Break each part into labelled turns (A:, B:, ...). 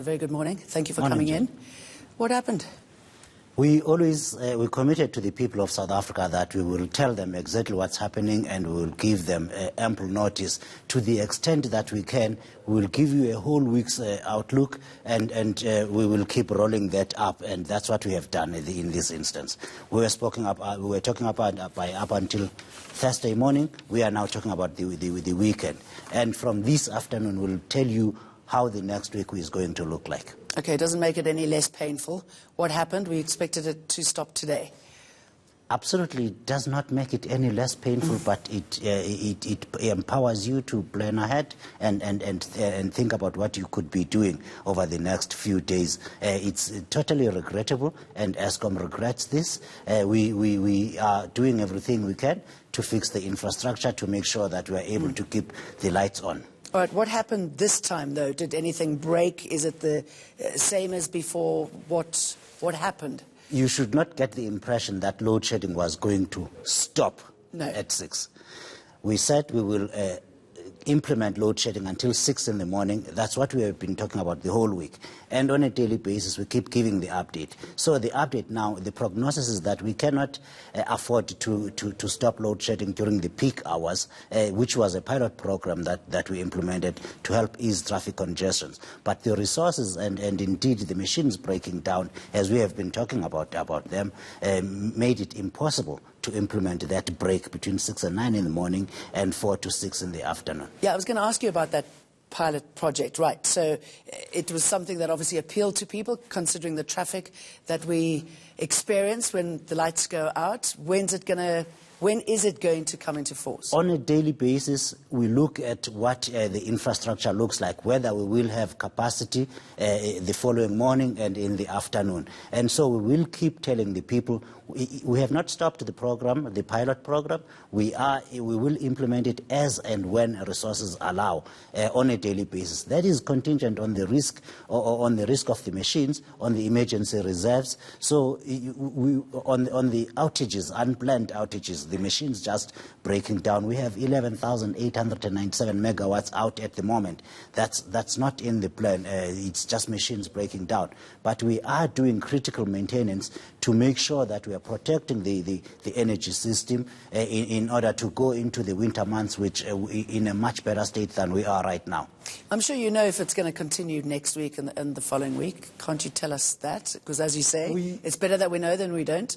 A: Very good morning. Thank you for coming in. What happened?
B: We committed to the people of South Africa that we will tell them exactly what's happening and we will give them ample notice. To the extent that we can, we will give you a whole week's outlook and we will keep rolling that up, and that's what we have done in this instance. We were talking about by up until Thursday morning. We are now talking about the weekend. And from this afternoon, we'll tell you how the next week is going to look like.
A: Okay, it doesn't make it any less painful. What happened? We expected it to stop today.
B: Absolutely, it does not make it any less painful, but it empowers you to plan ahead and think about what you could be doing over the next few days. It's totally regrettable, and Eskom regrets this. We are doing everything we can to fix the infrastructure to make sure that we are able to keep the lights on.
A: All right, what happened this time, though? Did anything break? Is it the same as before? What happened?
B: You should not get the impression that load shedding was going to stop at 6. We said we will implement load shedding until 6 in the morning. That's what we have been talking about the whole week. And on a daily basis, we keep giving the update. So the update now, the prognosis is that we cannot afford to stop load shedding during the peak hours, which was a pilot program that we implemented to help ease traffic congestions. But the resources and indeed the machines breaking down, as we have been talking about them, made it impossible to implement that break between 6 and 9 in the morning and 4 to 6 in the afternoon.
A: Yeah, I was going to ask you about that pilot project, right? So it was something that obviously appealed to people, considering the traffic that we experience when the lights go out. When is it going to come into force? On
B: a daily basis, we look at what the infrastructure looks like, whether we will have capacity the following morning and in the afternoon. And so we will keep telling the people, we have not stopped the program, the pilot program. We will implement it as and when resources allow on a daily basis. That is contingent on the risk, or on the risk of the machines, on the emergency reserves. So on the outages, unplanned outages, the machines just breaking down. We have 11,897 megawatts out at the moment. That's not in the plan. It's just machines breaking down. But we are doing critical maintenance to make sure that we are protecting the energy system in order to go into the winter months, which in a much better state than we are right now.
A: I'm sure you know if it's going to continue next week and the following week. Can't you tell us that? Because as you say, it's better that we know than we don't.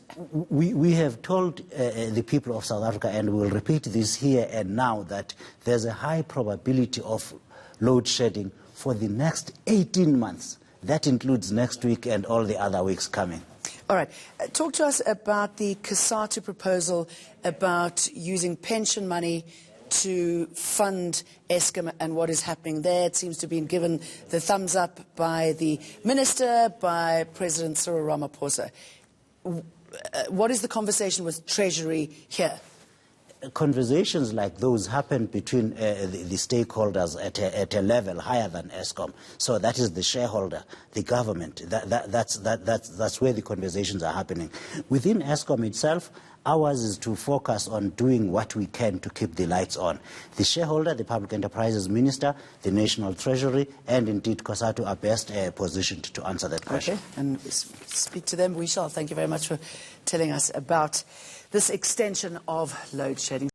B: We have told the people of South Africa, and we'll repeat this here and now, that there's a high probability of load shedding for the next 18 months. That includes next week and all the other weeks coming.
A: All right. Talk to us about the COSATU proposal about using pension money to fund Eskom and what is happening there. It seems to have been given the thumbs up by the minister, by President Cyril Ramaphosa. What is the conversation with Treasury here?
B: Conversations like those happen between the stakeholders at a level higher than Eskom. So that is the shareholder, the government. That's where the conversations are happening. Within Eskom itself, ours is to focus on doing what we can to keep the lights on. The shareholder, the Public Enterprises Minister, the National Treasury, and indeed COSATU are best positioned to answer that question.
A: Okay, and speak to them. We shall. Thank you very much for telling us about this extension of load shedding.